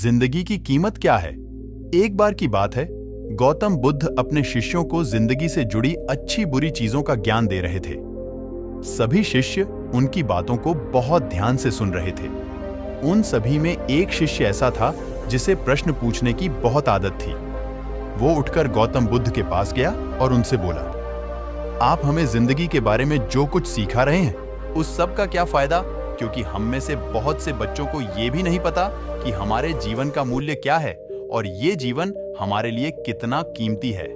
जिंदगी की कीमत क्या है? एक बार की बात है, गौतम बुद्ध अपने शिष्यों को जिंदगी से जुड़ी अच्छी बुरी चीजों का ज्ञान दे रहे थे। सभी शिष्य उनकी बातों को बहुत ध्यान से सुन रहे थे। उन सभी में एक शिष्य ऐसा था जिसे प्रश्न पूछने की बहुत आदत थी। वो उठकर गौतम बुद्ध के पास गया और उनसे बोला, आप हमें जिंदगी के बारे में जो कुछ सिखा रहे हैं, उस सब का क्या फायदा? क्योंकि हम में से बहुत से बच्चों को ये भी नहीं पता कि हमारे जीवन का मूल्य क्या है और ये जीवन हमारे लिए कितना कीमती है।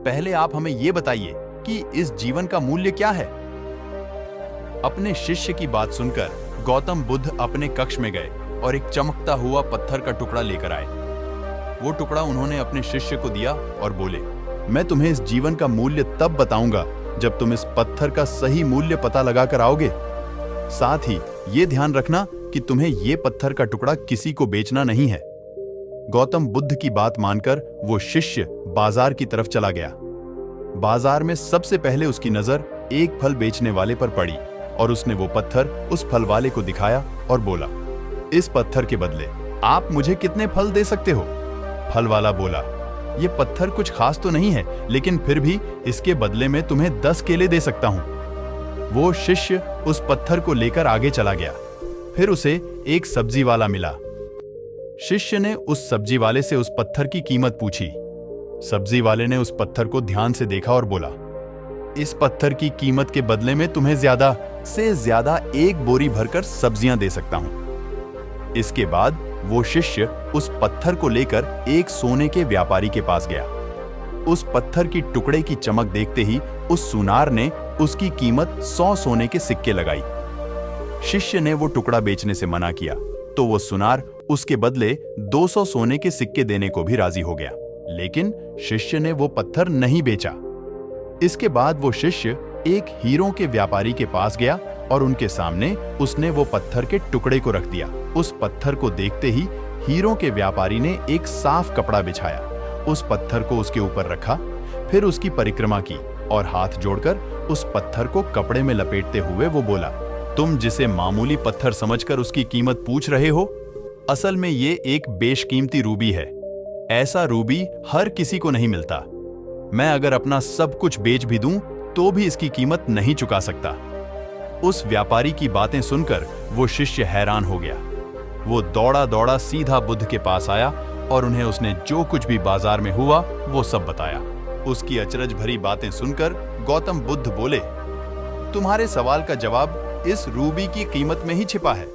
पहले आप हमें ये बताइए कि इस जीवन का मूल्य क्या है? अपने शिष्य की बात सुनकर गौतम बुद्ध अपने कक्ष में गए और एक चमकता हुआ पत्थर का टुकड़ा लेकर आए। वो टुकड़ा उन्होंने अपने शिष्य को दिया और बोले, मैं तुम्हें इस जीवन का मूल्य तब बताऊंगा जब तुम इस पत्थर का सही मूल्य पता लगाकर आओगे। साथ ही ये ध्यान रखना कि तुम्हें ये पत्थर का टुकड़ा किसी को बेचना नहीं है। गौतम बुद्ध की बात मानकर वो शिष्य बाजार की तरफ चला गया। बाजार में सबसे पहले उसकी नजर एक फल बेचने वाले पर पड़ी और उसने वो पत्थर उस फल वाले को दिखाया और बोला, इस पत्थर के बदले आप मुझे कितने फल दे सकते हो? फल वाला बोला, ये पत्थर कुछ खास तो नहीं है, लेकिन फिर भी इसके बदले में तुम्हें 10 केले दे सकता हूं। वो शिष्य उस पत्थर को लेकर आगे चला गया। फिर उसे एक सब्जी वाला मिला। शिष्य ने उस सब्जी वाले से उस पत्थर की कीमत पूछी। सब्जी वाले ने उस पत्थर को ध्यान से देखा और बोला, इस पत्थर की कीमत के बदले में तुम्हें ज्यादा से ज्यादा एक बोरी भरकर सब्जियां दे सकता हूं। इसके बाद वो शिष्य उस पत्थर को लेकर एक सोने के व्यापारी के पास गया। उस पत्थर की टुकड़े की चमक देखते ही उस सुनार ने उसकी कीमत 100 सोने के सिक्के लगाई। शिष्य ने वो टुकड़ा बेचने से मना किया तो वो सुनार उसके बदले 200 सोने के सिक्के देने को भी राजी हो गया, लेकिन शिष्य ने वो पत्थर नहीं बेचा। इसके बाद वो शिष्य एक हीरों के व्यापारी के पास गया और उनके सामने उसने वो पत्थर के टुकड़े को रख दिया। उस पत्थर को देखते ही हीरों के व्यापारी ने एक साफ कपड़ा बिछाया, उस पत्थर को उसके ऊपर रखा, फिर उसकी परिक्रमा की और हाथ जोड़कर उस पत्थर को कपड़े में लपेटते हुए वो बोला, तुम जिसे मामूली पत्थर समझकर उसकी कीमत पूछ रहे हो, असल में ये एक बेशकीमती रूबी है। ऐसा रूबी हर किसी को नहीं मिलता। मैं अगर अपना सब कुछ बेच भी दूं तो भी इसकी कीमत नहीं चुका सकता। उस व्यापारी की बातें सुनकर वो शिष्य हैरान हो गया। वो दौड़ा दौड़ा सीधा बुद्ध के पास आया और उन्हें उसने जो कुछ भी बाजार में हुआ वो सब बताया। उसकी अचरज भरी बातें सुनकर गौतम बुद्ध बोले, तुम्हारे सवाल का जवाब इस रूबी की कीमत में ही छिपा है।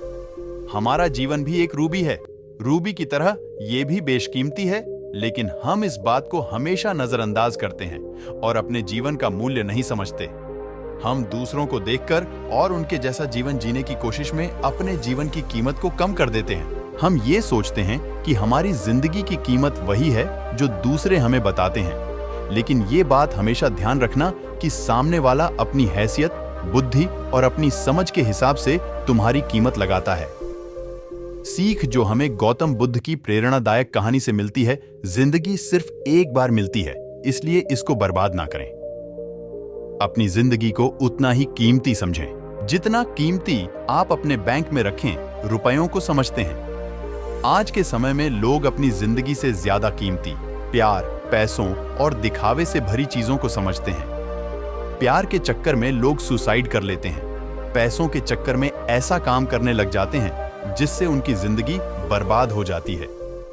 हमारा जीवन भी एक रूबी है। रूबी की तरह ये भी बेशकीमती है, लेकिन हम इस बात को हमेशा नजरअंदाज करते हैं और अपने जीवन का मूल्य नहीं समझते। हम दूसरों को देखकर और उनके जैसा जीवन जीने की कोशिश में अपने जीवन की कीमत को कम कर देते हैं। हम ये सोचते हैं कि हमारी जिंदगी की कीमत वही है जो दूसरे हमें बताते हैं, लेकिन ये बात हमेशा ध्यान रखना कि सामने वाला अपनी हैसियत, बुद्धि और अपनी समझ के हिसाब से तुम्हारी कीमत लगाता है। सीख जो हमें गौतम बुद्ध की प्रेरणादायक कहानी से मिलती है, जिंदगी सिर्फ एक बार मिलती है, इसलिए इसको बर्बाद ना करें। अपनी जिंदगी को उतना ही कीमती समझें जितना कीमती आप अपने बैंक में रखें रुपयों को समझते हैं। आज के समय में लोग अपनी जिंदगी से ज्यादा कीमती प्यार, पैसों और दिखावे से भरी चीजों को समझते हैं। प्यार के चक्कर में लोग सुसाइड कर लेते हैं। पैसों के चक्कर में ऐसा काम करने लग जाते हैं जिससे उनकी जिंदगी बर्बाद हो जाती है।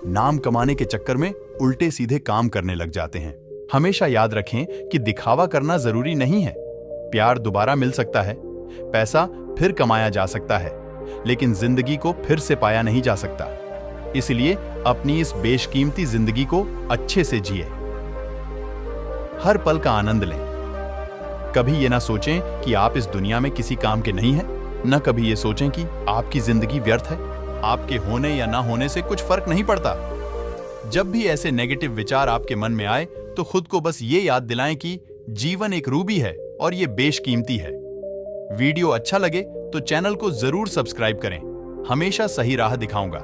नाम कमाने के चक्कर में उल्टे सीधे काम करने लग जाते हैं। हमेशा याद रखें कि दिखावा करना जरूरी नहीं है। प्यार दोबारा मिल सकता है, पैसा फिर कमाया जा सकता है, लेकिन जिंदगी को फिर से पाया नहीं जा सकता। इसलिए अपनी इस बेशकीमती जिंदगी को अच्छे से जिए। हर पल का आनंद लें। कभी ये ना सोचें कि आप इस दुनिया में किसी काम के नहीं हैं, न कभी ये सोचें कि आपकी जिंदगी व्यर्थ है। आपके होने या ना होने से कुछ फर्क नहीं पड़ता। जब भी ऐसे नेगेटिव विचार आपके मन में आए तो खुद को बस ये याद दिलाएं कि जीवन एक रूबी है और ये बेशकीमती है। वीडियो अच्छा लगे तो चैनल को जरूर सब्सक्राइब करें। हमेशा सही राह दिखाऊंगा।